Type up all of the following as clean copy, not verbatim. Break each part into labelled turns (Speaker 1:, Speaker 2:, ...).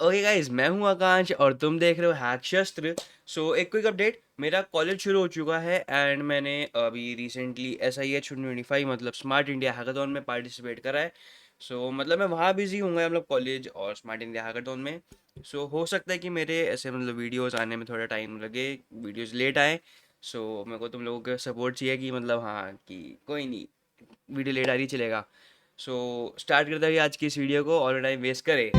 Speaker 1: Okay guys, मैं हूं आकांश और तुम देख रहे हो हैक शस्त्र। एक क्विक अपडेट, मेरा कॉलेज शुरू हो चुका है एंड मैंने अभी रिसेंटली SIH 2025 मतलब स्मार्ट इंडिया हैकाथॉन में पार्टिसिपेट करा है। मतलब मैं वहाँ बिजी हूँ मतलब कॉलेज और स्मार्ट इंडिया हैकाथॉन में। हो सकता है कि मेरे ऐसे मतलब वीडियोस आने में थोड़ा टाइम लगे, वीडियोस लेट आए। मेरे को तुम लोगों का सपोर्ट चाहिए कि मतलब हाँ कि कोई नहीं, वीडियो लेट आ रही चलेगा। स्टार्ट करते हैं आज की इस वीडियो को और टाइम वेस्ट करे।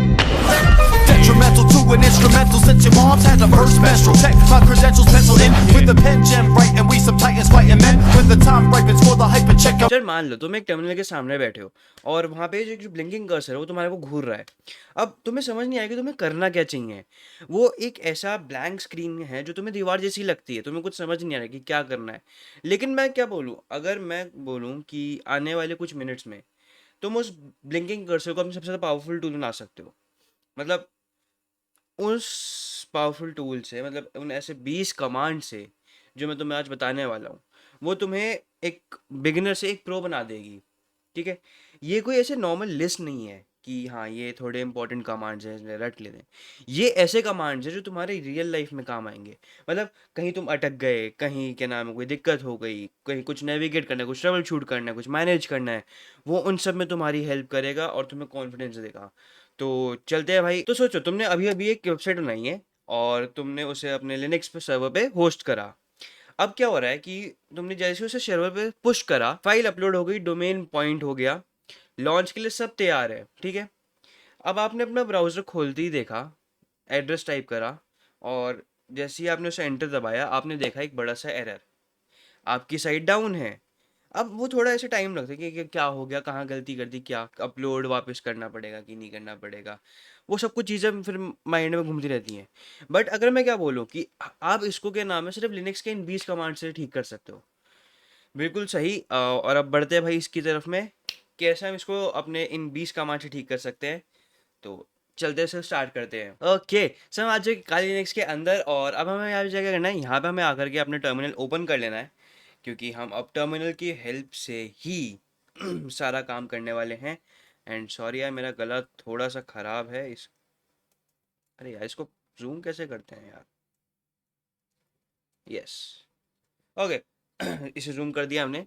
Speaker 2: Detrimental to an instrumental since your mom's had the first menstrual. Check my credentials penciled in with the pen gem right, and we some titans fighting men when the time ripens for the hype and check out.
Speaker 1: चल मान लो तुम एक terminal के सामने बैठे हो और वहां पे जो ब्लिंकिंग कर्सर है वो तुम्हारे को घूर रहा है। अब तुम्हें समझ नहीं आया कि तुम्हें करना क्या चाहिए। वो एक ऐसा ब्लैंक स्क्रीन है जो तुम्हें दीवार जैसी लगती है, तुम्हें कुछ समझ नहीं आ रहा कि क्या करना है। लेकिन मैं क्या बोलूँ, अगर मैं बोलूँ कि आने वाले कुछ मिनट्स में तुम उस ब्लिंकिंग कर्सर को अपने सबसे ज़्यादा पावरफुल टूल बना सकते हो। मतलब उस पावरफुल टूल से, मतलब उन ऐसे 20 कमांड से जो मैं तुम्हें आज बताने वाला हूँ, वो तुम्हें एक बिगिनर से एक प्रो बना देगी। ठीक है, ये कोई ऐसे नॉर्मल लिस्ट नहीं है कि हाँ ये थोड़े इंपॉर्टेंट कमांड्स हैं इसलिए रट लेते हैं। ये ऐसे कमांड्स हैं जो तुम्हारे रियल लाइफ में काम आएंगे। मतलब कहीं तुम अटक गए, कहीं क्या नाम है कोई दिक्कत हो गई, कहीं कुछ नेविगेट करना है, कुछ ट्रबल शूट करना है, कुछ मैनेज करना है, वो उन सब में तुम्हारी हेल्प करेगा और तुम्हें कॉन्फिडेंस देगा। तो चलते हैं भाई। तो सोचो तुमने अभी अभी एक वेबसाइट बनाई है और तुमने उसे अपने लिनक्स पे सर्वर पे होस्ट करा। अब क्या हो रहा है कि तुमने जैसे उसे सर्वर पे पुश करा, फाइल अपलोड हो गई, डोमेन पॉइंट हो गया, लॉन्च के लिए सब तैयार है। ठीक है, अब आपने अपना ब्राउज़र खोलते ही देखा, एड्रेस टाइप करा और जैसे ही आपने उसे एंटर दबाया आपने देखा एक बड़ा सा एरर, आपकी साइट डाउन है। अब वो थोड़ा ऐसे टाइम लगता है कि क्या हो गया, कहाँ गलती कर दी, क्या अपलोड वापस करना पड़ेगा कि नहीं करना पड़ेगा। वो सब कुछ चीज़ें फिर माइंड में घूमती रहती हैं। बट अगर मैं क्या बोलूँ कि आप इसको क्या नाम है सिर्फ लिनक्स के इन 20 कमांड से ठीक कर सकते हो। बिल्कुल सही। और अब बढ़ते हैं भाई इसकी तरफ में, कैसे हम इसको अपने इन 20 कमांड से ठीक कर सकते हैं। तो चलते से स्टार्ट करते हैं। ओके, सर हम आ चुके काली लिनक्स के अंदर और अब हमें यहाँ पे क्या करना है, यहाँ पे हमें आकर के अपने टर्मिनल ओपन कर लेना है, क्योंकि हम अब टर्मिनल की हेल्प से ही सारा काम करने वाले हैं। एंड सॉरी यार, मेरा गला थोड़ा सा ख़राब है इस, अरे यार इसको जूम कैसे करते हैं यार। Yes, okay. इसे जूम कर दिया हमने।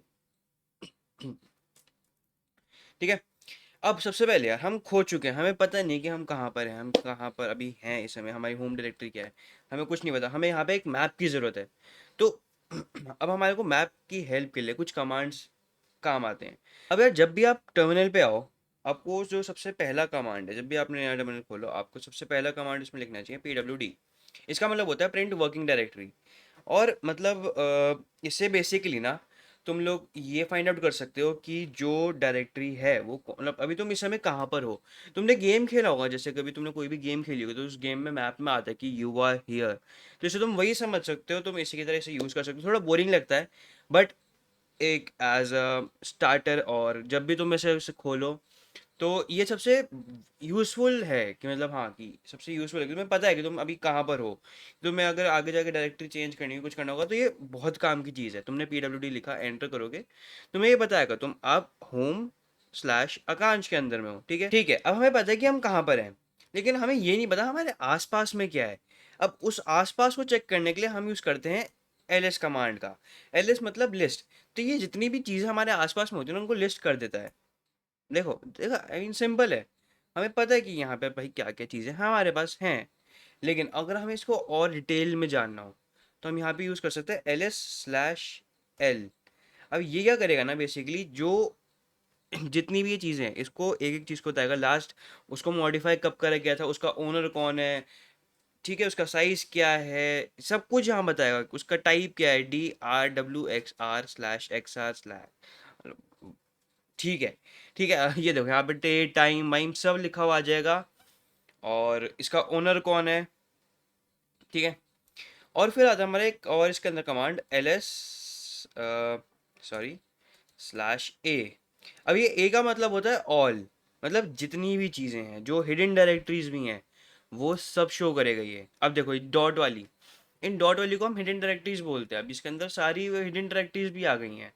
Speaker 1: ठीक है, अब सबसे पहले यार हम खो चुके हैं, हमें पता नहीं कि हम कहाँ पर हैं, हम कहाँ पर अभी हैं इस समय, हमारी होम डायरेक्टरी क्या है, हमें कुछ नहीं पता। हमें यहाँ पे एक मैप की ज़रूरत है। तो अब हमारे को मैप की हेल्प के लिए कुछ कमांड्स काम आते हैं। अब यार जब भी आप टर्मिनल पे आओ, आपको जो सबसे पहला कमांड है, जब भी आपने नया टर्मिनल खोलो आपको सबसे पहला कमांड इसमें लिखना चाहिए PWD। इसका मतलब होता है प्रिंट वर्किंग डायरेक्टरी। और मतलब इससे बेसिकली ना तुम लोग ये फाइंड आउट कर सकते हो कि जो डायरेक्टरी है वो मतलब अभी तुम इस समय कहाँ पर हो। तुमने गेम खेला होगा, जैसे कभी तुमने कोई भी गेम खेली होगी तो उस गेम में मैप में आता है कि यू आर हियर, तो इसे तुम वही समझ सकते हो, तुम इसी की तरह इसे यूज़ कर सकते हो। थोड़ा बोरिंग लगता है बट एक एज अ स्टार्टर, और जब भी तुम इसे खोलो तो ये सबसे यूज़फुल है कि मतलब हाँ कि सबसे यूज़फुल है कि तुम्हें पता है कि तुम अभी कहाँ पर हो। तुम्हें अगर आगे जाके डायरेक्टरी चेंज करनी है, कुछ करना होगा, तो ये बहुत काम की चीज़ है। तुमने PWD लिखा, एंटर करोगे, तुम्हें ये बताएगा तुम आप होम स्लैश आकांक्ष के अंदर में हो। ठीक है, ठीक है, अब हमें पता है कि हम कहाँ पर हैं, लेकिन हमें ये नहीं पता हमारे आसपास में क्या है। अब उस आसपास को चेक करने के लिए हम यूज़ करते हैं LS कमांड का। LS मतलब लिस्ट। तो ये जितनी भी चीज़ें हमारे आसपास में होती है ना उनको लिस्ट कर देता है। देखो देखो, आई मीन सिंपल है। हमें पता है कि यहाँ पे भाई क्या क्या चीज़ें हमारे पास हैं, लेकिन अगर हमें इसको और डिटेल में जानना हो तो हम यहाँ पे यूज़ कर सकते हैं LS/L। अब ये क्या करेगा ना, बेसिकली जो जितनी भी ये चीज़ें हैं इसको एक एक चीज़ को बताएगा। लास्ट उसको मॉडिफाई कब करा गया था, उसका ओनर कौन है, ठीक है, उसका साइज़ क्या है, सब कुछ यहाँ बताएगा। उसका टाइप क्या है, DRWXR/XR/, ठीक है। ठीक है, ये देखो यहाँ पे डेट टाइम वाइम सब लिखा हुआ आ जाएगा और इसका ओनर कौन है। ठीक है, और फिर आता है हमारा एक और इसके अंदर कमांड LS सॉरी /A। अब ये A का मतलब होता है ऑल, मतलब जितनी भी चीज़ें हैं जो हिडन डायरेक्टरीज भी हैं वो सब शो करेगा ये। अब देखो ये डॉट वाली, इन डॉट वाली को हम हिडन डायरेक्टरीज बोलते हैं। अब इसके अंदर सारी हिडन डायरेक्टरीज भी आ गई हैं।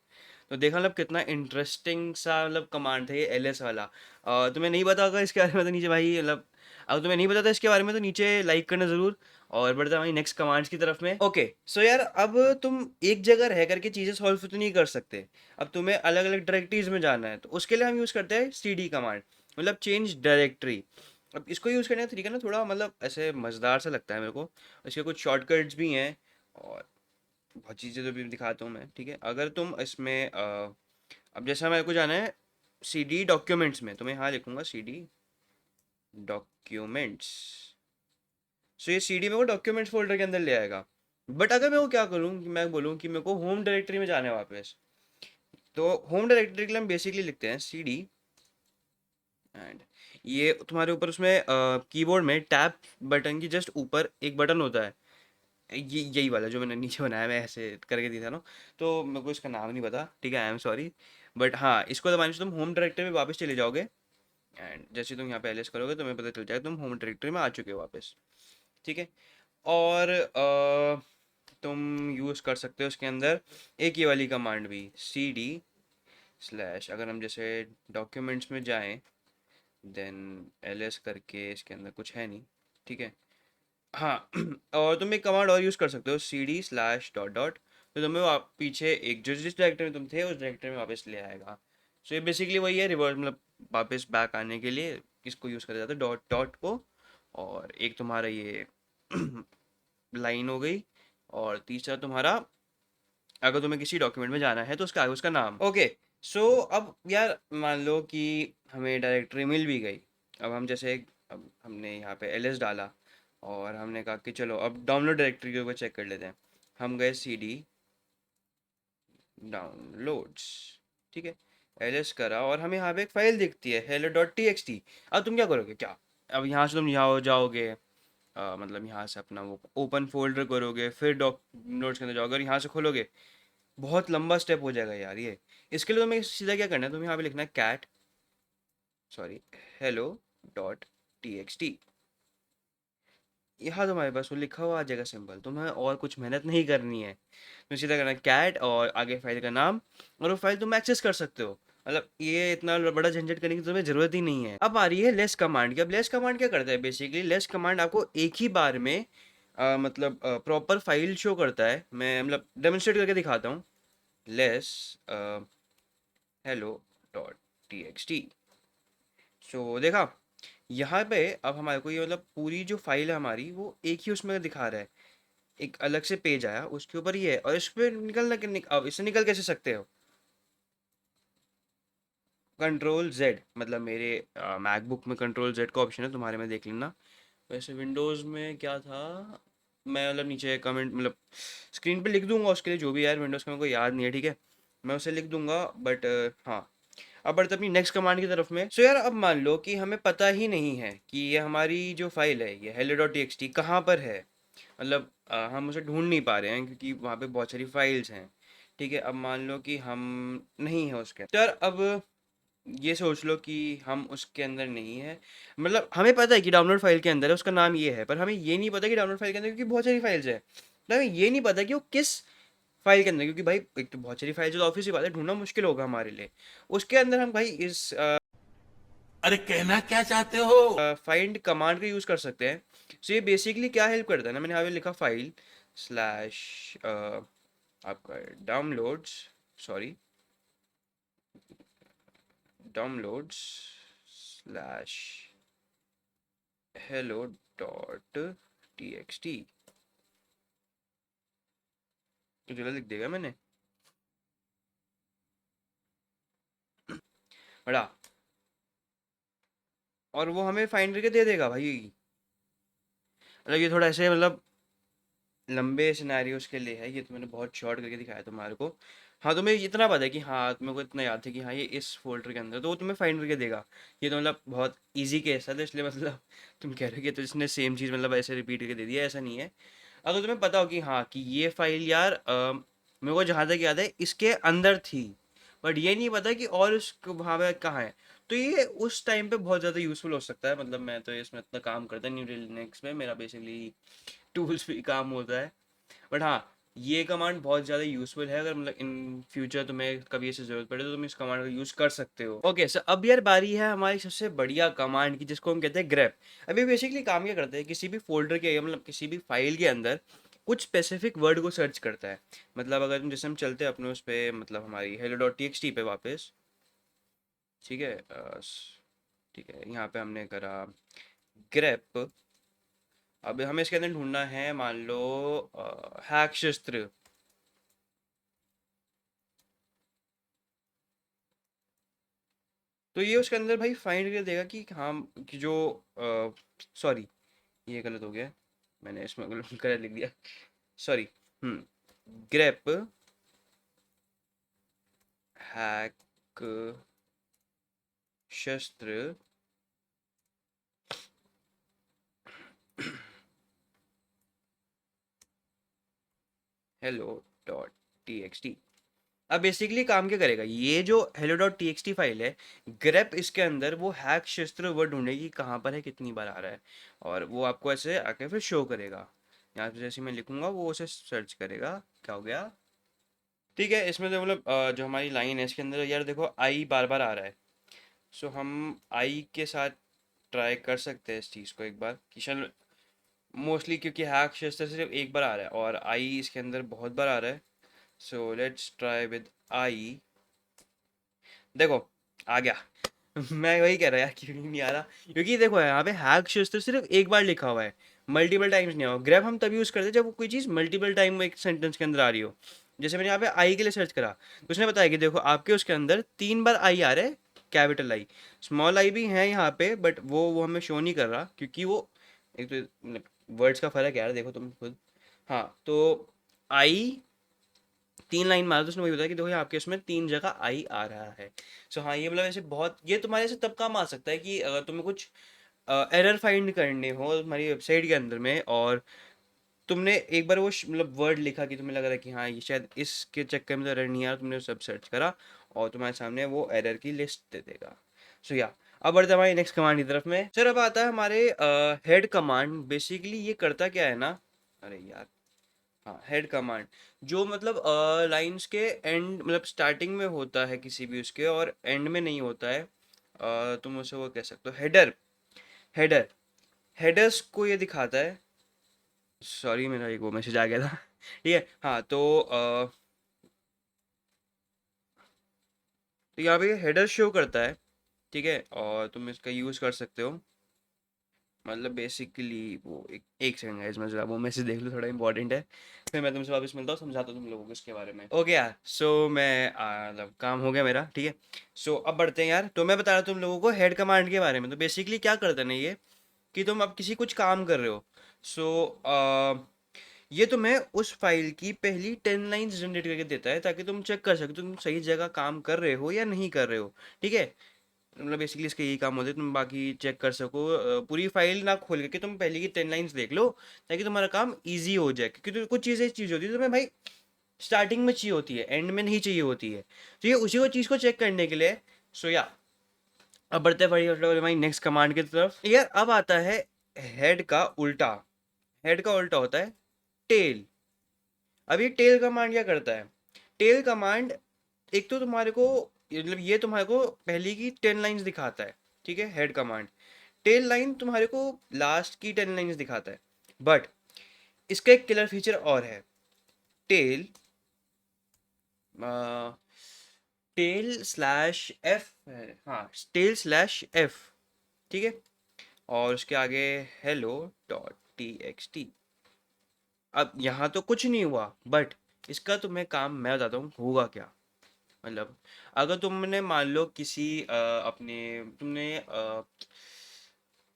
Speaker 1: तो देखा मतलब कितना इंटरेस्टिंग सा मतलब कमांड था ये LS वाला। तुम्हें नहीं पता होगा इसके बारे में तो नीचे भाई मतलब अगर तुम्हें नहीं पता था इसके बारे में तो नीचे लाइक करना ज़रूर। और बढ़ते हैं हमारी नेक्स्ट कमांड्स की तरफ में। ओके, सो यार अब तुम एक जगह रह करके चीज़ें सॉल्व तो नहीं कर सकते। अब तुम्हें अलग अलग डायरेक्टरीज में जाना है, तो उसके लिए हम यूज़ करते हैं cd कमांड, मतलब चेंज डायरेक्टरी। अब इसको यूज़ करने का तरीका ना थोड़ा मतलब ऐसे मज़ेदार सा लगता है मेरे को। इसके कुछ शॉर्टकट्स भी हैं और बहुत चीज़ें तो भी दिखाता हूँ मैं, ठीक है। अगर तुम इसमें अब जैसा मेरे को जाना है cd डॉक्यूमेंट्स में, तो मैं यहाँ लिखूंगा cd डॉक्यूमेंट्स। सो ये cd मेरे को डॉक्यूमेंट्स फोल्डर के अंदर ले आएगा। बट अगर मैं वो क्या करूँ कि मैं बोलूँ कि मेरे को होम डायरेक्टरी में जाना है वापस, तो होम डायरेक्टरी के लिए हम बेसिकली लिखते हैं cd एंड ये तुम्हारे ऊपर उसमें कीबोर्ड में टैब बटन की जस्ट ऊपर एक बटन होता है, ये यही वाला जो मैंने नीचे बनाया, मैं ऐसे करके दिया था ना, तो मेरे को इसका नाम नहीं पता, ठीक है, आई एम सॉरी। बट हाँ, इसको दबाने से तुम होम डायरेक्टरी में वापस चले जाओगे एंड जैसे तुम यहाँ पे एलएस करोगे तुम्हें पता चल जाएगा तुम होम डायरेक्टरी में आ चुके हो वापस, ठीक है। और तुम यूज़ कर सकते हो उसके अंदर एक ये वाली कमांड भी, cd स्लैश, अगर हम जैसे डॉक्यूमेंट्स में जाएं देन ls करके, इसके अंदर कुछ है नहीं, ठीक है। हाँ और तुम एक कमांड और यूज़ कर सकते हो cd स्लैश डॉट डॉट, तो तुम्हें पीछे एक जो जिस डायरेक्टरी में तुम थे उस डायरेक्टरी में वापस ले आएगा। सो ये बेसिकली वही है, रिवर्स मतलब वापस बैक आने के लिए इसको यूज़ करा जाता है, डॉट डॉट को। और एक तुम्हारा ये लाइन हो गई, और तीसरा तुम्हारा अगर तुम्हें किसी डॉक्यूमेंट में जाना है तो उसका आगे उसका नाम। ओके, सो अब यार मान लो कि हमें डायरेक्टरी मिल भी गई। अब हम जैसे अब हमने यहाँ पे ls डाला और हमने कहा कि चलो अब डाउनलोड डायरेक्टरी के ऊपर चेक कर लेते हैं। हम गए cd डाउनलोड्स, ठीक है, ls करा और हमें यहाँ पे एक फाइल दिखती है hello.txt। अब तुम क्या करोगे, क्या अब यहाँ से तुम यहाँ जाओगे, मतलब यहाँ से अपना वो ओपन फोल्डर करोगे, फिर डॉक नोट्स के अंदर जाओगे और यहाँ से खोलोगे, बहुत लंबा स्टेप हो जाएगा यार ये। इसके लिए तुम्हें सीधा क्या करना है, तुम्हें यहाँ पे लिखना है कैट सॉरी hello.txt। यहाँ तुम्हारे पास वो लिखा हुआ आ जाएगा सिंपल, तुम्हें और कुछ मेहनत नहीं करनी है। तुम्हें सीधा करना है कैट और आगे फाइल का नाम, और वो फाइल तुम एक्सेस कर सकते हो। मतलब ये इतना बड़ा झंझट करने की तुम्हें जरूरत ही नहीं है। अब आ रही है लेस कमांड की। अब लेस कमांड क्या करता है, बेसिकली लेस कमांड आपको एक ही बार में मतलब प्रॉपर फाइल शो करता है। मैं मतलब डेमोन्स्ट्रेट करके दिखाता हूँ। Less hello.txt। सो देखा, यहाँ पे अब हमारे को ये मतलब पूरी जो फाइल है हमारी वो एक ही उसमें दिखा रहा है। एक अलग से पेज आया उसके ऊपर ये है, और इस पे अब इससे निकल कैसे सकते हो, कंट्रोल जेड, मतलब मेरे मैकबुक में कंट्रोल जेड का ऑप्शन है, तुम्हारे में देख लेना। वैसे विंडोज़ में क्या था, मैं मतलब नीचे कमेंट मतलब स्क्रीन पे लिख दूंगा उसके लिए, जो भी यार विंडोज़ का मेरे को याद नहीं है, ठीक है, मैं उसे लिख दूंगा। बट हाँ, अब बढ़ते अपनी नेक्स्ट कमांड की तरफ में। सो यार अब मान लो कि हमें पता ही नहीं है कि ये हमारी जो फाइल है ये hello.txt कहाँ पर है, मतलब हम उसे ढूंढ नहीं पा रहे हैं क्योंकि वहाँ पे बहुत सारी फाइल्स हैं, ठीक है। अब मान लो कि हम नहीं है उसके, तो यार अब ये सोच लो कि हम उसके अंदर नहीं है, मतलब हमें पता है कि डाउनलोड फाइल के अंदर है, उसका नाम ये है, पर हमें ये नहीं पता कि डाउनलोड फाइल के अंदर, क्योंकि बहुत सारी फाइल्स है, तो हमें ये नहीं पता कि वो किस फाइल के अंदर, क्योंकि भाई एक तो बहुत सारी फाइल्स, तो ऑफिस की बात है, ढूंढना मुश्किल होगा हमारे लिए। उसके अंदर हम भाई इस
Speaker 2: अरे कहना क्या चाहते हो?
Speaker 1: फाइंड कमांड का यूज़ कर सकते हैं। सो ये बेसिकली क्या हेल्प करता है ना, मैंने यहाँ पे लिखा फाइल स्लैश आपका downloads, sorry downloads slash hello.txt, तो जो लिख देगा मैंने बड़ा, और वो हमें फाइंड करके दे देगा भाई। मतलब ये थोड़ा ऐसे मतलब लंबे सिनेरियोज के लिए है, ये तो मैंने बहुत शॉर्ट करके दिखाया तुम्हारे को। हाँ, तुम्हें इतना पता है कि हाँ, तुम्हें को इतना याद है कि हाँ ये इस फोल्डर के अंदर, तो वो तुम्हें फाइंड करके देगा। ये तो मतलब बहुत इजी केस है, तो इसलिए मतलब तुम कह रहे हो कि तो इसने सेम चीज़ मतलब ऐसे रिपीट करके दे दिया, ऐसा नहीं है। अगर तुम्हें पता हो कि हाँ कि ये फाइल यार मेरे को जहाँ तक याद है इसके अंदर थी, बट ये नहीं पता कि और उस वहाँ पे कहाँ है, तो ये उस टाइम पे बहुत ज़्यादा यूज़फुल हो सकता है। मतलब मैं तो इसमें इतना काम करता नहीं, लिनक्स में मेरा बेसिकली टूल्स पे काम होता है। बट हाँ, ये कमांड बहुत ज़्यादा यूज़फुल है, अगर मतलब इन फ्यूचर तुम्हें कभी ऐसी ज़रूरत पड़े तो तुम इस कमांड का यूज़ कर सकते हो। ओके, सो अब यार बारी है हमारी सबसे बढ़िया कमांड की, जिसको हम कहते हैं ग्रेप। अभी बेसिकली काम क्या करता है, किसी भी फ़ोल्डर के या मतलब किसी भी फ़ाइल के अंदर कुछ स्पेसिफिक वर्ड को सर्च करता है। मतलब अगर जैसे हम चलते हैं अपने उस पे, मतलब हमारी hello.txt पे वापस, ठीक है। ठीक है, यहाँ पे हमने करा ग्रेप। अब हमें इसके अंदर ढूंढना है, मान लो हैक शस्त्र। तो ये उसके अंदर भाई फाइंड कर देगा कि हाँ, कि जो सॉरी, ये गलत हो गया, मैंने इसमें गलत लिख दिया, सॉरी। ग्रेप हैक शस्त्र hello.txt। अब बेसिकली काम क्या करेगा, ये जो hello.txt फाइल है, ग्रेप इसके अंदर वो हैक शस्त्र वर्ड ढूंढेगी कहाँ पर है, कितनी बार आ रहा है, और वो आपको ऐसे आके फिर शो करेगा। यहाँ पे जैसे मैं लिखूंगा वो उसे सर्च करेगा। क्या हो गया, ठीक है। इसमें तो मतलब जो हमारी लाइन है इसके अंदर यार देखो आई बार बार आ रहा है। सो हम आई के साथ ट्राई कर सकते हैं इस चीज़ को एक बार, कि शायद मोस्टली क्योंकि हैक शस्त्र सिर्फ एक बार आ रहा है और आई इसके अंदर बहुत बार आ रहा है। So let's try with I. देखो, आ गया। मैं वही कह रहा यार, क्यों नहीं आ रहा, क्योंकि देखो यहाँ पे हैक शस्त्र सिर्फ एक बार लिखा हुआ है, मल्टीपल टाइम्स नहीं हुआ। ग्रैब हम तभी यूज़ करते हैं जब वो कोई चीज़ मल्टीपल टाइम एक सेंटेंस के अंदर आ रही हो। जैसे मैंने यहाँ पे आई के लिए सर्च करा, तो उसने बताया कि देखो आपके उसके अंदर 3 बार आई आ रहा है, कैपिटल आई। स्मॉल आई भी है यहाँ पे, बट वो हमें शो नहीं कर रहा, क्योंकि वो एक तो वर्ड्स का फ़र्क है यार, देखो तुम खुद। हाँ, तो आई 3 लाइन मारा तो उसने वही बताया कि देखो ये आपके इसमें 3 जगह आई आ रहा है। सो हाँ, ये मतलब ऐसे बहुत, ये तुम्हारे से तब काम आ सकता है कि अगर तुम्हें कुछ एरर फाइंड करने हो तुम्हारी वेबसाइट के अंदर में, और तुमने एक बार वो मतलब वर्ड लिखा कि तुम्हें लग रहा है कि हाँ ये शायद इसके चक्कर में तो एरर नहीं आ रहा, तुमने सब सर्च करा और तुम्हारे सामने वो एरर की लिस्ट दे देगा। सो या, अब बढ़ते हैं हमारी नेक्स्ट कमांड की तरफ में। सर अब आता है हमारे हेड कमांड। बेसिकली ये करता क्या है ना, अरे यार, हाँ, हेड कमांड जो मतलब लाइंस के एंड, मतलब स्टार्टिंग में होता है किसी भी उसके, और एंड में नहीं होता है। तुम उसे वो कह सकते हो हेडर। हेडर हेडर्स को ये दिखाता है। सॉरी, मेरा एक वो मैसेज आ गया था। ठीक है, हाँ, तो यहाँ पे हेडर शो करता है, ठीक है, और तुम इसका यूज़ कर सकते हो। मतलब बेसिकली वो एक सेकंड गाइस, मैं जरा वो मैसेज देख लूँ, थोड़ा इंपॉर्टेंट है, फिर मैं तुमसे वापस मिलता हूँ, समझाता हूँ तुम लोगों को इसके बारे में। ओके यार, सो मैं मतलब काम हो गया मेरा, ठीक है। सो अब बढ़ते हैं यार, तो मैं बता रहा था तुम लोगों को हेड कमांड के बारे में। तो बेसिकली क्या करता है ना ये, कि तुम अब किसी कुछ काम कर रहे हो। सो ये तुम्हें उस फाइल की पहली 10 लाइन्स जनरेट करके देता है, ताकि तुम चेक कर सको तुम सही जगह काम कर रहे हो या नहीं कर रहे हो, ठीक है। मतलब बेसिकली इसका यही काम होता है, तुम बाकी चेक कर सको, पूरी फाइल ना खोल के तुम पहले की 10 लाइन्स देख लो, ताकि तुम्हारा काम इजी हो जाए। क्योंकि तो कुछ चीज़ होती है तुम्हें भाई स्टार्टिंग में चाहिए होती है, एंड में नहीं चाहिए होती है। तो ये उसी को चीज़ को चेक करने के लिए। सो या, अब बढ़ते हैं भाई नेक्स्ट कमांड की तरफ। यार अब आता है हेड का उल्टा। हेड का उल्टा होता है टेल। अब ये टेल कमांड क्या करता है, टेल कमांड एक तो तुम्हारे को, मतलब ये तुम्हारे को पहली की 10 लाइन्स दिखाता है, ठीक है। हेड कमांड टेल लाइन तुम्हारे को लास्ट की 10 लाइन्स दिखाता है, बट इसका एक किलर फीचर और है। टेल टेल स्लैश एफ है, हाँ, टेल स्लैश एफ, ठीक है, और उसके आगे hello.txt। अब यहाँ तो कुछ नहीं हुआ, बट इसका तुम्हें काम मैं बताता हूँ होगा क्या। मतलब अगर तुमने मान लो किसी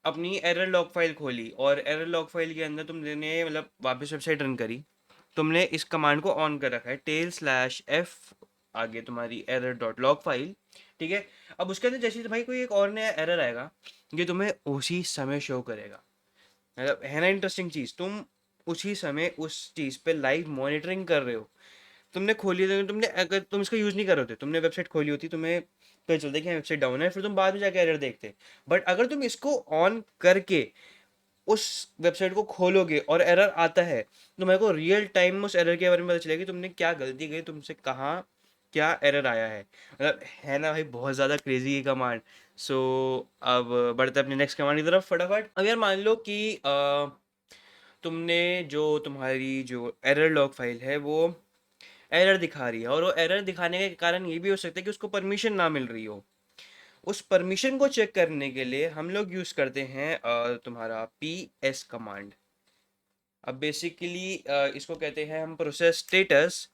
Speaker 1: अपनी एरर लॉग फाइल खोली, और एरर लॉग फाइल के अंदर तुमने मतलब वापस वेबसाइट रन करी, तुमने इस कमांड को ऑन कर रखा है टेल स्लैश एफ, आगे तुम्हारी एरर डॉट लॉग फाइल, ठीक है। अब उसके अंदर जैसे भाई कोई एक और नया एरर आएगा, ये तुम्हें उसी समय शो करेगा। मतलब है ना इंटरेस्टिंग चीज़, तुम उसी समय उस चीज़ पे लाइव मॉनिटरिंग कर रहे हो। तुमने खोली तो तुमने, अगर तुम इसका यूज़ नहीं कर रहे होते, तुमने वेबसाइट खोली होती, तुम्हें पता चलता है कि वेबसाइट डाउन है, फिर तुम बाद में जाके एरर देखते। बट अगर तुम इसको ऑन करके उस वेबसाइट को खोलोगे और एरर आता है, तो तुम्हारे को रियल टाइम में उस एरर के बारे में पता चलेगा कि तुमने क्या गलती की, तुमसे कहाँ क्या एरर आया है। मतलब है ना भाई, बहुत ज़्यादा क्रेजी ये कमांड। सो अब बढ़ते हैं अपने नेक्स्ट कमांड की तरफ फटाफट। अब यार मान लो कि तुमने जो तुम्हारी जो एरर लॉग फाइल है वो एरर दिखा रही है, और वो एरर दिखाने के कारण ये भी हो सकता है कि उसको परमिशन ना मिल रही हो। उस परमिशन को चेक करने के लिए हम लोग यूज़ करते हैं तुम्हारा PS कमांड। अब बेसिकली इसको कहते हैं हम प्रोसेस स्टेटस,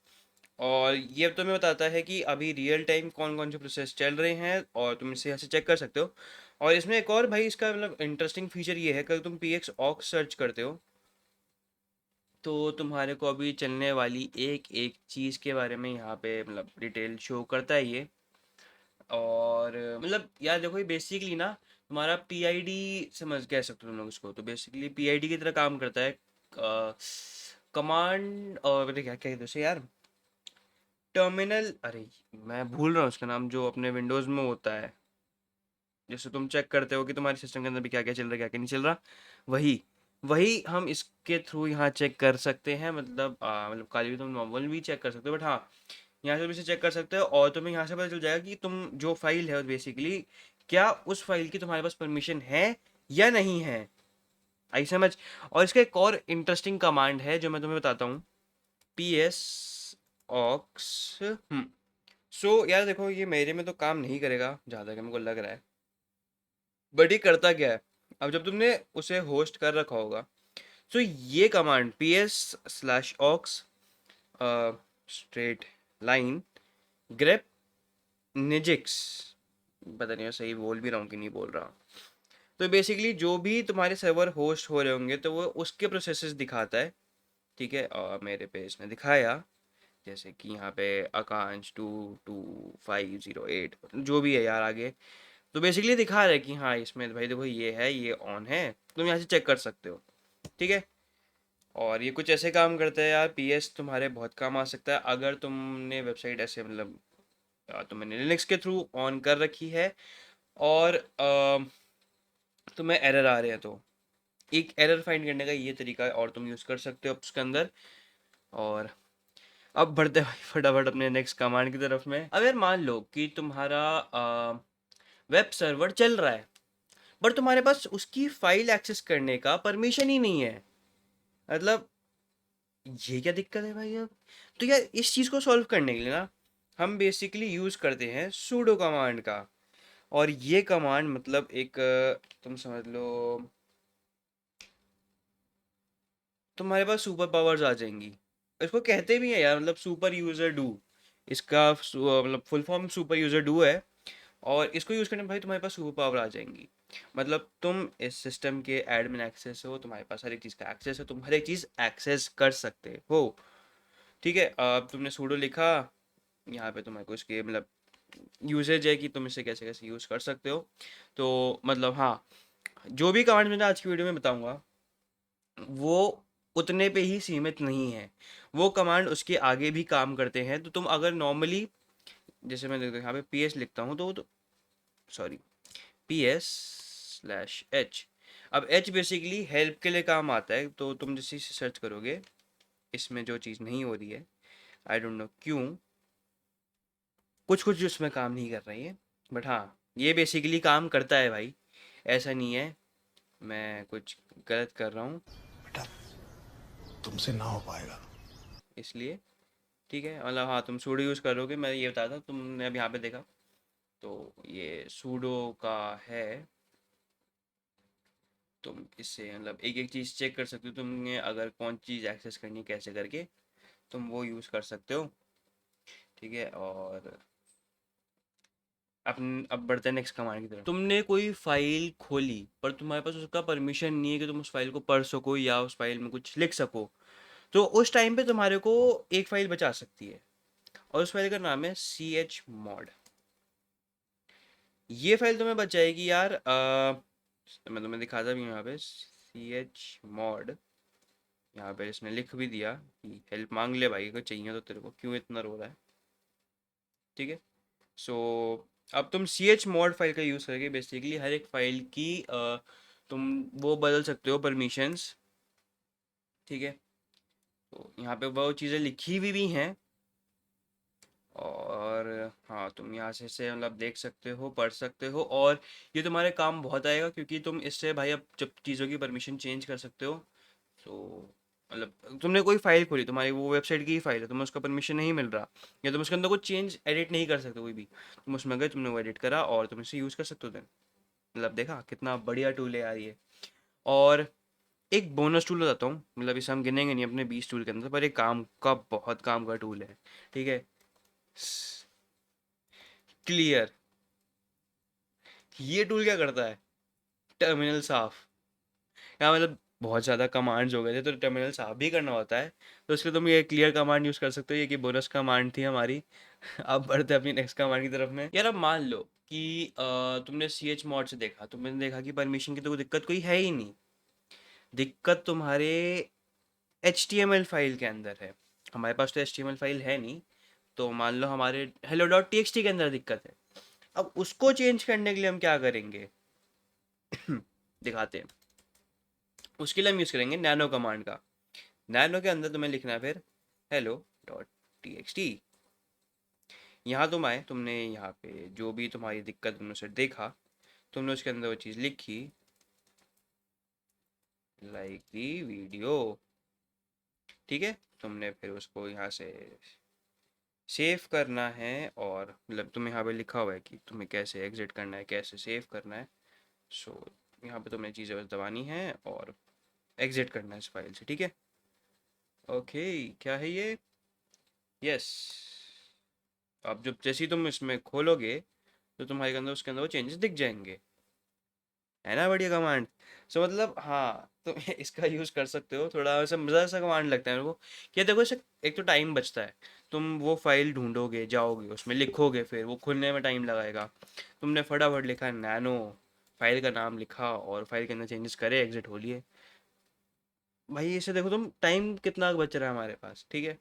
Speaker 1: और ये तुम्हें बताता है कि अभी रियल टाइम कौन कौन से प्रोसेस चल रहे हैं, और तुम इसे यहाँ से चेक कर सकते हो। और इसमें एक और भाई इसका मतलब इंटरेस्टिंग फीचर ये है कि अगर तुम PX ऑक्स सर्च करते हो तो तुम्हारे को अभी चलने वाली एक एक चीज़ के बारे में यहाँ पे मतलब डिटेल शो करता है ये। और मतलब यार देखो, ये बेसिकली ना तुम्हारा PID समझ कह सकते हो तुम लोग इसको, तो बेसिकली PID की तरह काम करता है। कमांड, और क्या क्या कहते हैं उसे यार, टर्मिनल, अरे मैं भूल रहा हूँ उसका नाम, जो अपने विंडोज़ में होता है, जैसे तुम चेक करते हो कि तुम्हारे सिस्टम के अंदर भी क्या क्या चल रहा है क्या क्या नहीं चल रहा, वही वही हम इसके थ्रू यहाँ चेक कर सकते हैं। मतलब मतलब खाली भी तुम नॉर्मल भी चेक कर सकते हो, बट हाँ यहाँ से भी इसे चेक कर सकते हो, और तुम्हें यहाँ से पता चल जाएगा कि तुम जो फाइल है बेसिकली क्या उस फाइल की तुम्हारे पास परमिशन है या नहीं है। आई समझ। और इसका एक और इंटरेस्टिंग कमांड है जो मैं तुम्हें बताता हूँ, PS ऑक्स। सो यार देखो, ये मेरे में तो काम नहीं करेगा जहाँ तक मेरे को लग रहा है, बट ये करता क्या है। अब जब तुमने उसे होस्ट कर रखा होगा, तो ये कमांड PS/ऑक्स स्ट्रेट लाइन ग्रेप निजिक्स, पता नहीं मैं सही बोल भी रहा हूँ कि नहीं बोल रहा, तो बेसिकली जो भी तुम्हारे सर्वर होस्ट हो रहे होंगे तो वो उसके प्रोसेसेस दिखाता है। ठीक है, और मेरे पे इसने दिखाया जैसे कि यहाँ पे आकांक्ष 22508 जो भी है यार आगे, तो बेसिकली दिखा रहा है कि हाँ इसमें भाई देखो ये है, ये ऑन है, तुम यहाँ से चेक कर सकते हो। ठीक है, और ये कुछ ऐसे काम करता है यार, PS तुम्हारे बहुत काम आ सकता है अगर तुमने वेबसाइट ऐसे मतलब तुमने लिनक्स के थ्रू ऑन कर रखी है, और तुम्हें एरर आ रहे हैं, तो एक एरर फाइंड करने का ये तरीका है और तुम यूज़ कर सकते हो उसके अंदर। और अब बढ़ते हैं भाई फटाफट अपने नेक्स्ट कमांड की तरफ में। अब यार मान लो कि तुम्हारा वेब सर्वर चल रहा है, बट तुम्हारे पास उसकी फाइल एक्सेस करने का परमिशन ही नहीं है। मतलब ये क्या दिक्कत है भाई अब। तो यार इस चीज़ को सॉल्व करने के लिए ना हम बेसिकली यूज़ करते हैं सूडो कमांड का। और ये कमांड मतलब एक तुम समझ लो तुम्हारे पास सुपर पावर्स आ जाएंगी। इसको कहते भी हैं यार, मतलब सुपर यूज़र डू, इसका मतलब full form super user do है। और इसको यूज़ करने में भाई तुम्हारे पास सुपर पावर आ जाएंगी। मतलब तुम इस सिस्टम के एडमिन एक्सेस हो, तुम्हारे पास हर एक चीज़ का एक्सेस है, तुम हर एक चीज़ एक्सेस कर सकते हो। ठीक है, अब तुमने सूडो लिखा, यहाँ पे तुम्हारे को इसके मतलब यूसेज है कि तुम इसे कैसे कैसे यूज़ कर सकते हो। तो मतलब हाँ, जो भी कमांड मैंने आज की वीडियो में बताऊंगा वो उतने पे ही सीमित नहीं है, वो कमांड उसके आगे भी काम करते हैं। तो तुम अगर नॉर्मली जैसे मैं यहाँ पे PS लिखता हूँ तो सॉरी PS/H। अब H बेसिकली हेल्प के लिए काम आता है, तो तुम जैसे इसे सर्च करोगे इसमें जो चीज़ नहीं हो रही है, आई डोंट नो क्यों, कुछ कुछ उसमें काम नहीं कर रही है, बट हाँ ये बेसिकली काम करता है भाई। ऐसा नहीं है मैं कुछ गलत कर रहा हूँ
Speaker 3: बेटा तुमसे ना हो पाएगा।
Speaker 1: इसलिए। ठीक है, मतलब हाँ तुम सूडो यूज़ करोगे, मैं ये बताता हूँ, तुमने अब यहाँ पे देखा तो ये सूडो का है। तुम इससे मतलब एक एक चीज़ चेक कर सकते हो, तुमने अगर कौन चीज़ एक्सेस करनी है कैसे करके तुम वो यूज़ कर सकते हो। ठीक है, और अपन अब बढ़ते हैं नेक्स्ट कमांड की तरफ। तुमने कोई फाइल खोली पर तुम्हारे पास उसका परमिशन नहीं है कि तुम उस फाइल को पढ़ सको या उस फाइल में कुछ लिख सको, तो उस टाइम पे तुम्हारे को एक फाइल बचा सकती है, और उस फाइल का नाम है chmod। ये फाइल तुम्हें बचाएगी यार, मैं तुम्हें दिखाता भी हूँ यहाँ पे chmod। यहाँ पे इसने लिख भी दिया कि हेल्प मांग ले भाई, अगर चाहिए तो तेरे को क्यों इतना रो रहा है। ठीक है, सो अब तुम chmod फाइल का यूज़ करके बेसिकली हर एक फाइल की तुम वो बदल सकते हो परमिशंस, ठीक है। तो यहाँ पे वो चीज़ें लिखी हुई भी हैं, और हाँ तुम यहाँ से मतलब देख सकते हो, पढ़ सकते हो, और ये तुम्हारे काम बहुत आएगा, क्योंकि तुम इससे भाई अब जब चीज़ों की परमिशन चेंज कर सकते हो। तो मतलब तुमने कोई फाइल खोली, तुम्हारी वो वेबसाइट की ही फाइल है, तुम्हें उसका परमिशन नहीं मिल रहा, या तुम उसके अंदर कुछ चेंज एडिट नहीं कर सकते कोई भी, तुम उसमें गए, तुमने वो एडिट करा और तुम इसे यूज़ कर सकते हो। देन मतलब देखा कितना बढ़िया टूल है यार ये। और एक बोनस टूल बताता हूँ, मतलब इसे हम गिनेंगे नहीं अपने 20 टूल के अंदर, पर एक काम का बहुत काम का टूल है, ठीक है। क्लियर, ये टूल क्या करता है, टर्मिनल साफ, या मतलब बहुत ज़्यादा कमांड्स हो गए थे तो टर्मिनल साफ भी करना होता है, तो उसके तुम ये क्लियर कमांड यूज़ कर सकते हो, ये कि बोनस कमांड थी हमारी। अब बढ़ते हैं अपनी नेक्स्ट कमांड की तरफ में। यार अब मान लो कि तुमने सी एच मॉड से देखा, तुमने देखा कि परमिशन की तो कोई दिक्कत कोई है ही नहीं, दिक्कत तुम्हारे H T M L file के अंदर है। हमारे पास तो H T M L file है नहीं, तो मान लो हमारे hello dot T X T के अंदर दिक्कत है। अब उसको चेंज करने के लिए हम क्या करेंगे, दिखाते हैं। उसके लिए हम यूज़ करेंगे नैनो कमांड का। नैनो के अंदर तुम्हें लिखना है फिर hello dot T X T. यहाँ तुम आए, तुमने यहाँ पे जो भी तुम्हारी दिक्कत तुमने उसे देखा, तुमने उसके अंदर वो चीज़ लिखी, लाइक दी वीडियो, ठीक है। तुमने फिर उसको यहाँ से सेव करना है, और मतलब तुम्हें यहाँ पे लिखा हुआ है कि तुम्हें कैसे एग्जिट करना है, कैसे सेव करना है। सो यहाँ पे तुमने चीज़ें बस दबानी है और एग्जिट करना है इस फाइल से, ठीक है। ओके, क्या है ये, यस। अब जब जैसे ही तुम इसमें खोलोगे तो तुम्हारे अंदर उसके अंदर वो चेंजेस दिख जाएंगे, है ना बढ़िया कमांड। सो मतलब हाँ तुम इसका यूज़ कर सकते हो, थोड़ा वैसे मज़ा सा कमांड लगता है मेरे को, कि देखो इससे एक तो टाइम बचता है, तुम वो फाइल ढूंढोगे, जाओगे उसमें लिखोगे, फिर वो खुलने में टाइम लगाएगा। तुमने फटाफट लिखा नैनो, फाइल का नाम लिखा और फाइल के अंदर चेंजेस करे, एग्जिट हो लिए। भाई इसे देखो तुम, टाइम कितना बच रहा है हमारे पास, ठीक है।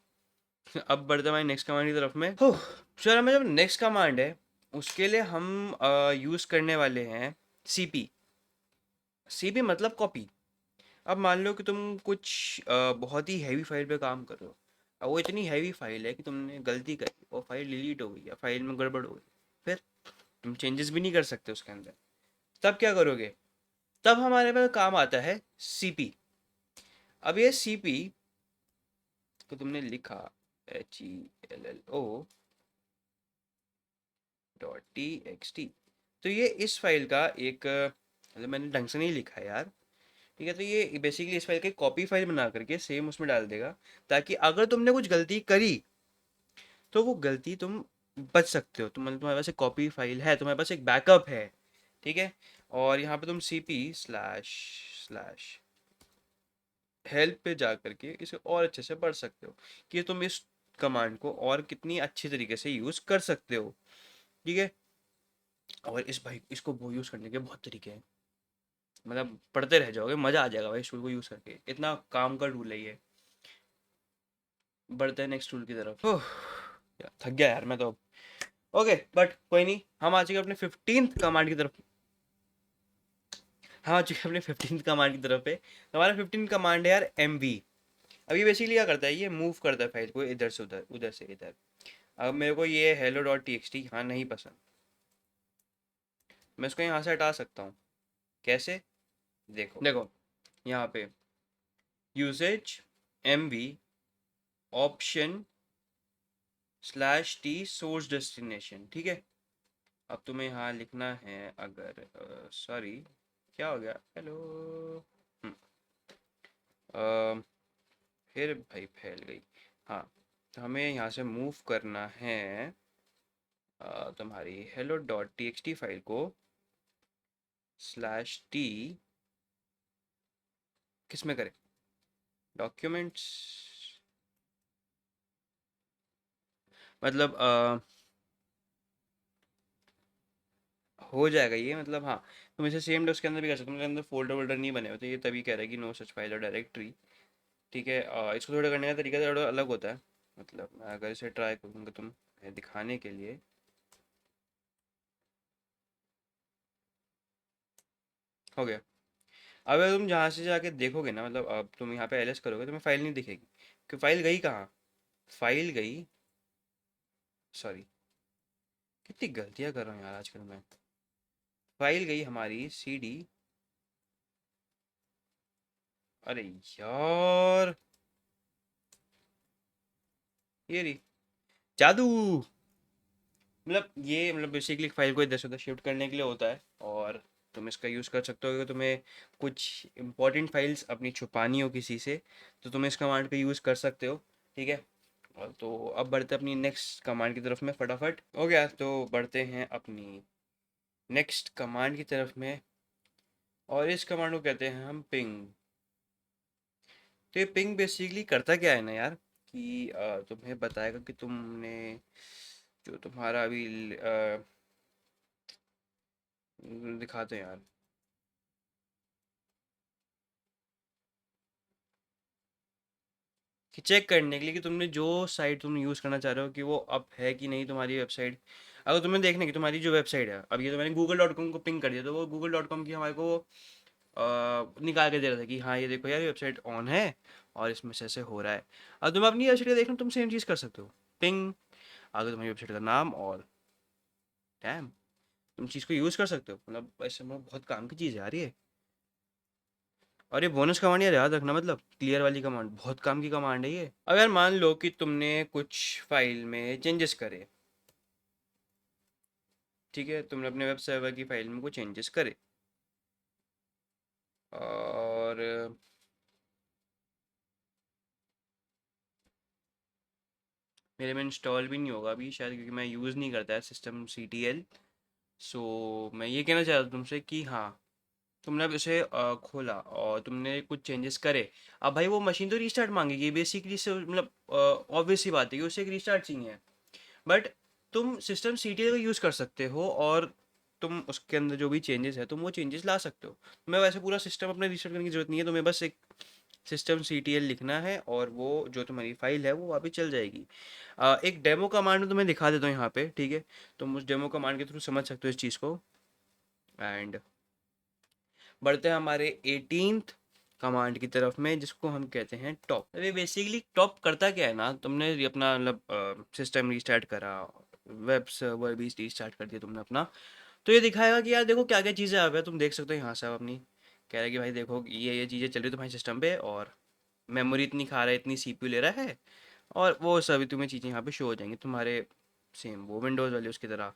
Speaker 1: अब बढ़ते हैं हमारी नेक्स्ट कमांड की तरफ में। हो चलो, हमें जब नेक्स्ट कमांड है उसके लिए हम यूज़ करने वाले हैं सीपी। सीपी मतलब कॉपी। अब मान लो कि तुम कुछ बहुत ही हैवी फाइल पे काम कर रहे हो, अब वो इतनी हैवी फाइल है कि तुमने गलती करी, वो फाइल डिलीट हो गई या फाइल में गड़बड़ हो गई, फिर तुम चेंजेस भी नहीं कर सकते उसके अंदर। तब क्या करोगे, तब हमारे पास काम आता है सीपी। अब ये सीपी को तुमने लिखा HELLO dot T X T, तो ये इस फाइल का एक मतलब मैंने ढंग से नहीं लिखा है यार, ठीक है। तो ये बेसिकली इस फाइल की कॉपी फाइल बना करके सेम उसमें डाल देगा, ताकि अगर तुमने कुछ गलती करी तो वो गलती तुम बच सकते हो, तुम मतलब तुम्हारे पास एक कॉपी फाइल है, तुम्हारे पास एक बैकअप है, ठीक है। और यहाँ पे तुम C P slash slash help पे जा करके इसे और अच्छे से पढ़ सकते हो, कि तुम इस कमांड को और कितनी अच्छी तरीके से यूज़ कर सकते हो, ठीक है। और इस भाई इसको वो यूज़ करने के बहुत तरीके हैं, मतलब पढ़ते रह जाओगे, मज़ा आ जाएगा भाई इस टूल को यूज़ करके, इतना काम का टूल है ये। बढ़ते हैं नेक्स्ट टूल की तरफ। ओह यार थक गया यार मैं तो। ओके बट कोई नहीं, हम आ चुके अपने 15th कमांड की तरफ। हम आ चुके अपने 15th कमांड की तरफ पे। हमारा 15th कमांड है यार MV। अब ये बेसिकली क्या करता है, ये मूव करता है फाइल को इधर से उधर, उधर से इधर। अब मेरे को ये hello dot T X T हाँ नहीं पसंद, मैं इसको यहाँ से हटा सकता हूँ। कैसे, देखो देखो यहाँ पे usage MV option slash T source destination, ठीक है। अब तुम्हें यहाँ लिखना है, अगर सॉरी क्या हो गया, हेलो, फिर भाई फैल गई। हाँ तो हमें यहाँ से मूव करना है तुम्हारी hello dot T X T file को स्लैश टी, किस में करें, डॉक्यूमेंट्स, मतलब हो जाएगा ये, मतलब हाँ तुम इसे सेम उसके अंदर भी कर सकते हो, मेरे अंदर फोल्डर वोल्डर नहीं बने होते, ये तभी कह रहा है कि नो सच फाइल और डायरेक्टरी, ठीक है। इसको थोड़ा करने का तरीका थोड़ा अलग होता है, मतलब मैं अगर इसे ट्राई करूँगा तुम दिखाने के लिए, हो गया। अगर तुम जहाँ से जाके देखोगे ना, मतलब अब तुम यहाँ पे एलएस करोगे, तुम्हें फाइल नहीं दिखेगी कि फाइल गई कहाँ। फाइल गई, सॉरी, कितनी गलतियाँ कर रहा हूँ यार आजकल मैं। फाइल गई हमारी CD। अरे यार, ये रही, जादू। मतलब ये मतलब बेसिकली फाइल को इधर से उधर शिफ्ट करने के लिए होता है, और तुम इसका यूज़ कर सकते हो कि तुम्हें कुछ इंपॉर्टेंट फाइल्स अपनी छुपानी हो किसी से, तो तुम इस कमांड का यूज़ कर सकते हो। ठीक है। और तो अब बढ़ते हैं अपनी नेक्स्ट कमांड की तरफ में, फटाफट हो गया तो बढ़ते हैं अपनी नेक्स्ट कमांड की तरफ में, और इस कमांड को कहते हैं हम पिंग। तो ये पिंग बेसिकली करता क्या है ना यार, कि तुम्हें बताएगा कि तुमने जो तुम्हारा अभी दिखाते हैं यार, कि चेक करने के लिए कि तुमने जो साइट तुम यूज़ करना चाह रहे हो कि वो अप है कि नहीं तुम्हारी वेबसाइट। अगर तुम्हें देखना है कि तुम्हारी जो वेबसाइट है, अब ये तो मैंने google.com को पिंग कर दिया, तो वो google.com की हमारे को निकाल के दे रहा था कि हाँ ये देखो यार, ये वेबसाइट ऑन है और इसमें से ऐसे हो रहा है। अब तुम अपनी वेबसाइट का देखना, तुम सेम चीज़ कर सकते हो, पिंग, आगे तुम्हारी वेबसाइट का नाम, और डैम, तुम चीज़ को यूज़ कर सकते हो। मतलब ऐसे में बहुत काम की चीज़ है यार ये। और ये बोनस कमांड यार याद रखना, मतलब क्लियर वाली कमांड बहुत काम की कमांड है ये। अगर मान लो कि तुमने कुछ फाइल में चेंजेस करे, ठीक है, तुमने अपने वेब सर्वर की फाइल में कुछ चेंजेस करे, और मेरे में इंस्टॉल भी नहीं होगा अभी शायद, क्योंकि मैं यूज़ नहीं करता है सिस्टम CTL। सो मैं ये कहना चाहता हूँ तुमसे कि हाँ, तुमने अब इसे खोला और तुमने कुछ चेंजेस करे, अब भाई वो मशीन तो रीस्टार्ट मांगेगी बेसिकली से, मतलब ऑब्वियस सी बात है कि उसे एक रीस्टार्ट चाहिए। बट तुम सिस्टम CTL का यूज़ कर सकते हो, और तुम उसके अंदर जो भी चेंजेस है तुम वो चेंजेस ला सकते हो। तुम्हें वैसे पूरा सिस्टम अपने रीस्टार्ट करने की जरूरत नहीं है, तुम्हें बस एक सिस्टम CTL लिखना है और वो जो तुम्हारी फाइल है वो वापस चल जाएगी। एक डेमो कमांड में तुम्हें दिखा देता हूँ यहाँ पे, ठीक है, तुम उस डेमो कमांड के थ्रू समझ सकते हो इस चीज़ को। एंड बढ़ते हैं हमारे 18th कमांड की तरफ में, जिसको हम कहते हैं टॉप। अरे बेसिकली टॉप करता क्या है ना, तुमने ये अपना मतलब सिस्टम रीस्टार्ट करा, वेब सर्वर भी रीस्टार्ट कर दिया तुमने अपना, तो ये दिखाएगा कि यार देखो क्या क्या चीज़ें आ गई, तुम देख सकते हो यहाँ से आप अपनी, कह रहा है कि भाई देखो ये चीज़ें चल रही तुम्हारे सिस्टम पे, और मेमोरी इतनी खा रहा है, इतनी CPU ले रहा है, और वो सभी तुम्हें चीज़ें यहाँ पे शो हो जाएंगी तुम्हारे, सेम वो विंडोज़ वाली उसकी तरह।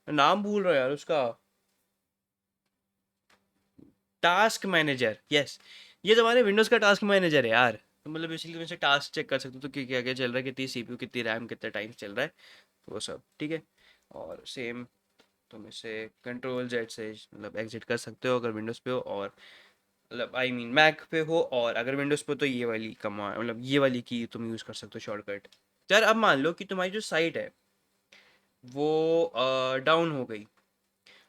Speaker 1: नाम भूल रहा हूँ यार उसका, टास्क मैनेजर, यस, ये तुम्हारे विंडोज़ का टास्क मैनेजर है यार। तो मतलब बेसिकली तुम इसे टास्क चेक कर सकते हो, तो क्या क्या चल रहा है, कितनी CPU, कितनी रैम, कितना टाइम चल रहा है, तो वो सब ठीक है। और सेम तुम इसे Ctrl+Z से मतलब एग्जिट कर सकते हो अगर विंडोज़ पे हो, और मतलब आई मीन मैक पे हो, और अगर विंडोज़ पे हो तो ये वाली कमांड, मतलब ये वाली की तुम यूज़ कर सकते हो शॉर्टकट। यार अब मान लो कि तुम्हारी जो साइट है वो डाउन हो गई,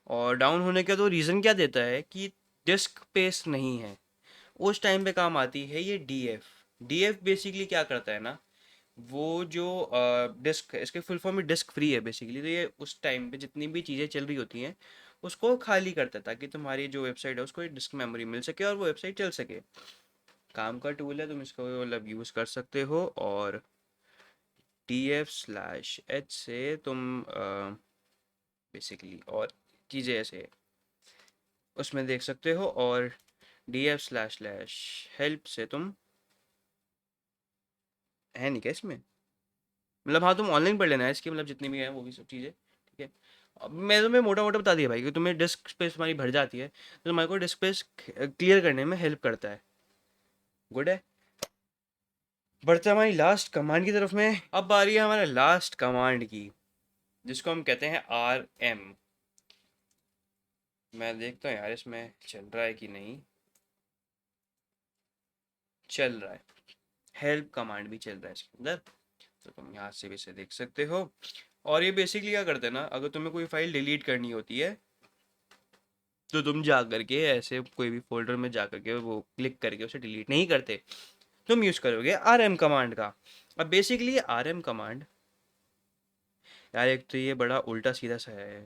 Speaker 1: और डाउन होने का तो रीज़न क्या देता है कि डिस्क स्पेस नहीं है, उस टाइम पे काम आती है ये DF बेसिकली क्या करता है ना, वो जो डिस्क, इसके फुल फॉर्म में डिस्क फ्री है बेसिकली, तो ये उस टाइम पे जितनी भी चीज़ें चल रही होती हैं उसको खाली करता है, ताकि तुम्हारी जो वेबसाइट है उसको एक डिस्क मेमोरी मिल सके और वो वेबसाइट चल सके। काम का टूल है, तुम इसको मतलब यूज़ कर सकते हो, और DF/H से तुम बेसिकली और चीज़ें ऐसे उसमें देख सकते हो, और DF/हेल्प से तुम, है नहीं क्या इसमें, मतलब हाँ तुम ऑनलाइन पढ़ लेना है इसकी, मतलब जितनी भी है वो भी सब चीज़ें, ठीक है। अब मैं तुम्हें मोटा मोटा बता दिया भाई कि तुम्हें डिस्क स्पेस तुम्हारी भर जाती है, तो तुम्हारे को डिस्क स्पेस क्लियर करने में हेल्प करता है। गुड है। बढ़ते हैं हमारी लास्ट कमांड की तरफ में, अब बारी है हमारे लास्ट कमांड की, जिसको हम कहते हैं RM। मैं देखता हूँ यार इसमें चल रहा है कि नहीं, चल रहा है, हेल्प कमांड भी चल रहा है इसके अंदर, तो तुम यहाँ से भी इसे देख सकते हो। और ये बेसिकली क्या करते हैं ना, अगर तुम्हें कोई फाइल डिलीट करनी होती है तो तुम जा करके ऐसे कोई भी फोल्डर में जा करके वो क्लिक करके उसे डिलीट नहीं करते, तुम यूज़ करोगे RM कमांड का। अब बेसिकली ये RM कमांड, यार एक तो ये बड़ा उल्टा सीधा सा है,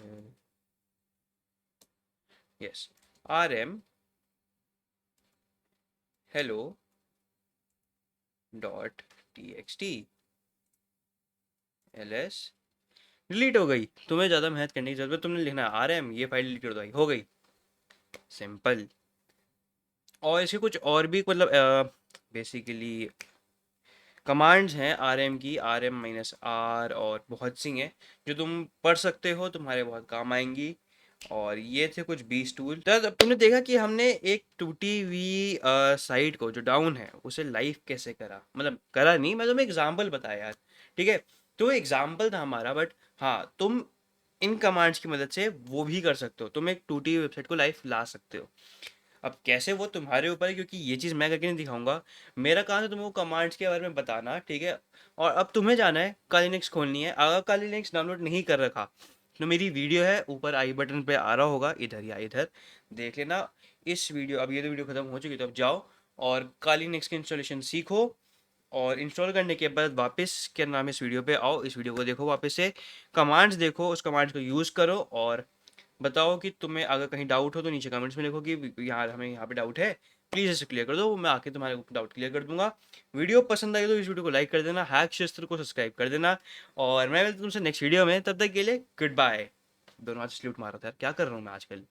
Speaker 1: yes, RM hello dot txt ls delete हो गई। तुम्हें ज़्यादा मेहनत करने की जरूरत, तुमने लिखना है rm, ये फाइल डिलीट कर दो, हो गई, सिंपल। और इसके कुछ और भी मतलब बेसिकली कमांड्स हैं rm की, rm-r, और बहुत सी हैं जो तुम पढ़ सकते हो, तुम्हारे बहुत काम आएंगी। और ये थे कुछ 20 टूल। तब तुमने देखा कि हमने एक टूटी हुई साइट को जो डाउन है उसे लाइव कैसे करा, मतलब करा नहीं, मैं तुम्हें एग्जांपल बताया यार, ठीक है। तो एग्जांपल था हमारा, बट हाँ, तुम इन कमांड्स की मदद से वो भी कर सकते हो, तुम एक टूटी हुई वेबसाइट को लाइव ला सकते हो। अब कैसे वो तुम्हारे ऊपर है, क्योंकि ये चीज़ मैं करके नहीं दिखाऊंगा, मेरा काम है तुम्हें वो कमांड्स के बारे में बताना, ठीक है। और अब तुम्हें जाना है काली लिनक्स खोलनी है, अगर काली लिनक्स डाउनलोड नहीं कर रखा तो मेरी वीडियो है ऊपर आई बटन पे आ रहा होगा, इधर या इधर देख लेना इस वीडियो। अब ये तो वीडियो खत्म हो चुकी है, तो अब जाओ और काली लिनक्स की इंस्टॉलेशन सीखो, और इंस्टॉल करने के बाद वापस क्या नाम है इस वीडियो पे आओ, इस वीडियो को देखो वापस से, कमांड्स देखो, उस कमांड्स को यूज़ करो, और बताओ कि तुम्हें अगर कहीं डाउट हो तो नीचे कमेंट्स में लिखो कि यहाँ हमें यहाँ पे डाउट है, प्लीज़ इसे क्लियर कर दो, मैं आके तुम्हारे डाउट क्लियर कर दूंगा। वीडियो पसंद आई तो इस वीडियो को लाइक कर देना, हैक शास्त्र को सब्सक्राइब कर देना, और मैं मिलता हूं तुमसे नेक्स्ट वीडियो में, तब तक के लिए गुड बाय। दोनों हाथ सल्यूट मारा था यार, क्या कर रहा हूँ मैं आजकल।